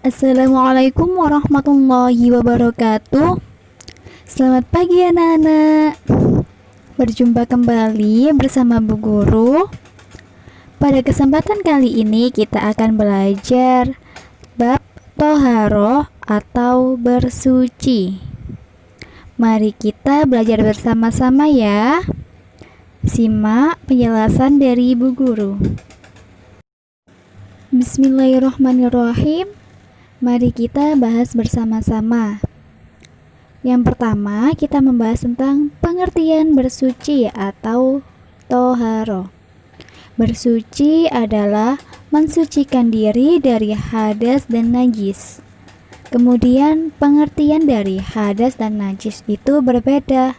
Assalamualaikum warahmatullahi wabarakatuh. Selamat pagi anak-anak. Berjumpa kembali bersama Bu Guru. Pada kesempatan kali ini kita akan belajar bab toharoh atau bersuci. Mari kita belajar bersama-sama ya. Simak penjelasan dari Bu Guru. Bismillahirrahmanirrahim. Mari kita bahas bersama-sama. Yang pertama, kita membahas tentang pengertian bersuci atau toharoh. Bersuci adalah mensucikan diri dari hadas dan najis. Kemudian, pengertian dari hadas dan najis itu berbeda.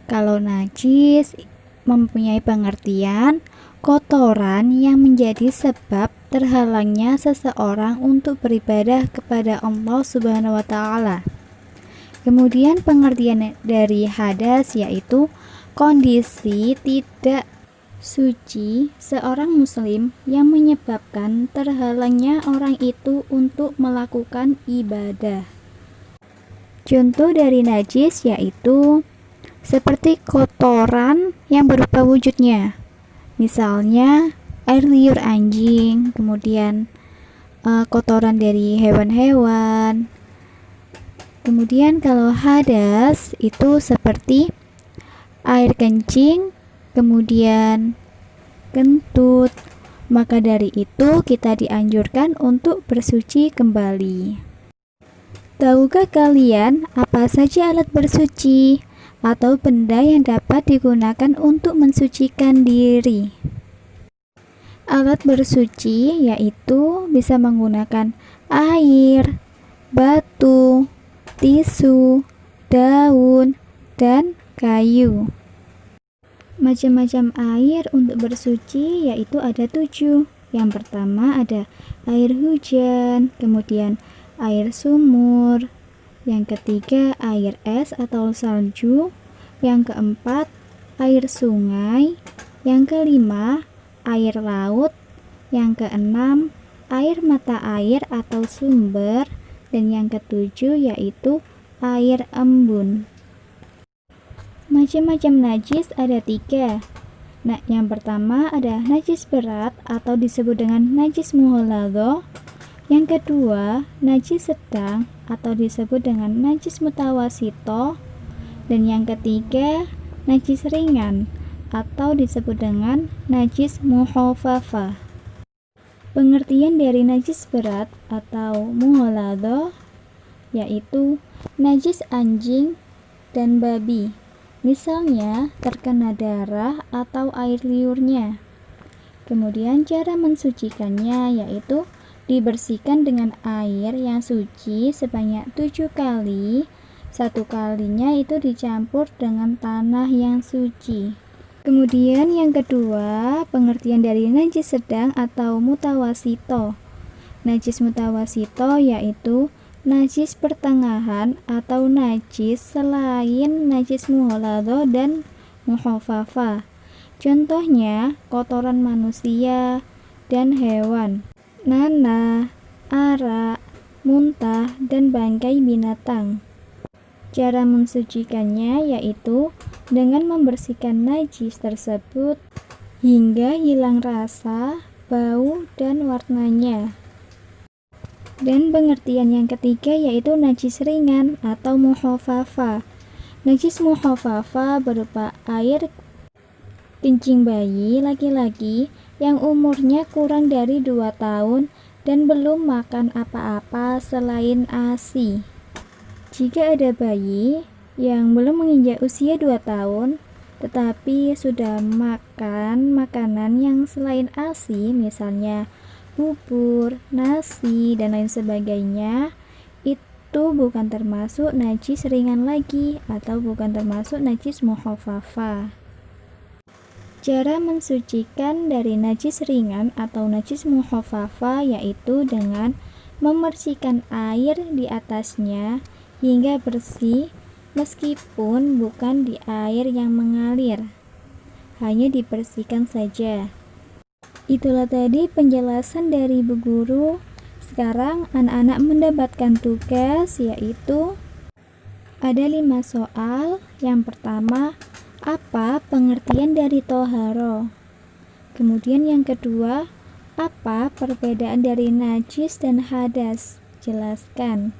Kalau najis mempunyai pengertian kotoran yang menjadi sebab terhalangnya seseorang untuk beribadah kepada Allah Subhanahu wa Ta'ala. Kemudian pengertian dari hadas yaitu kondisi tidak suci seorang muslim yang menyebabkan terhalangnya orang itu untuk melakukan ibadah. Contoh dari najis yaitu seperti kotoran yang berupa wujudnya, misalnya air liur anjing, kemudian kotoran dari hewan-hewan. Kemudian kalau hadas itu seperti air kencing, kemudian kentut. Maka dari itu kita dianjurkan untuk bersuci kembali. Tahukah kalian apa saja alat bersuci atau benda yang dapat digunakan untuk mensucikan diri? Alat bersuci yaitu bisa menggunakan air, batu, tisu, daun, dan kayu. Macam-macam air untuk bersuci yaitu ada 7. Yang pertama ada air hujan, kemudian air sumur, yang ketiga air es atau salju, yang keempat air sungai, yang kelima air laut, yang keenam air mata air atau sumber, dan yang ketujuh yaitu air embun. Macam-macam najis ada 3. Nah, yang pertama ada najis berat atau disebut dengan najis mughalladzah. Yang kedua najis sedang atau disebut dengan najis mutawasito. Dan yang ketiga najis ringan atau disebut dengan najis mukhafafah. Pengertian dari najis berat atau mughalladzah yaitu najis anjing dan babi, misalnya terkena darah atau air liurnya. Kemudian cara mensucikannya yaitu dibersihkan dengan air yang suci sebanyak 7 kali. 1 kalinya itu dicampur dengan tanah yang suci. Kemudian yang kedua, pengertian dari najis sedang atau mutawasito. Najis mutawasito yaitu najis pertengahan atau najis selain najis mughalladzah dan mukhafafah. Contohnya kotoran manusia dan hewan, nanah, arak, muntah, dan bangkai binatang. Cara mensucikannya yaitu dengan membersihkan najis tersebut hingga hilang rasa, bau, dan warnanya. Dan pengertian yang ketiga yaitu najis ringan atau mukhafafah. Najis mukhafafah berupa air kencing bayi laki-laki yang umurnya kurang dari 2 tahun dan belum makan apa-apa selain ASI. Jika ada bayi yang belum menginjak usia 2 tahun tetapi sudah makan makanan yang selain ASI, misalnya bubur, nasi, dan lain sebagainya, itu bukan termasuk najis ringan lagi atau bukan termasuk najis mukhafafah. Cara mensucikan dari najis ringan atau najis mukhafafah yaitu dengan membersihkan air di atasnya hingga bersih, meskipun bukan di air yang mengalir, hanya dibersihkan saja. Itulah tadi penjelasan dari Bu Guru. Sekarang anak-anak mendapatkan tugas, yaitu ada 5 soal. Yang pertama, apa pengertian dari toharo? Kemudian yang kedua, apa perbedaan dari najis dan hadas? Jelaskan.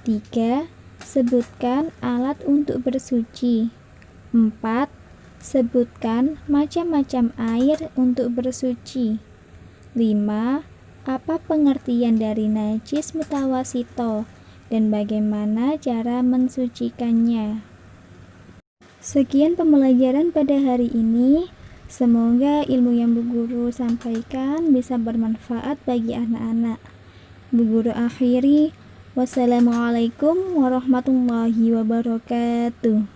3. Sebutkan alat untuk bersuci. 4. Sebutkan macam-macam air untuk bersuci. 5. Apa pengertian dari najis mutawasito dan bagaimana cara mensucikannya? Sekian pembelajaran pada hari ini. Semoga ilmu yang Bu Guru sampaikan bisa bermanfaat bagi anak-anak. Bu Guru akhiri, wassalamualaikum warahmatullahi wabarakatuh.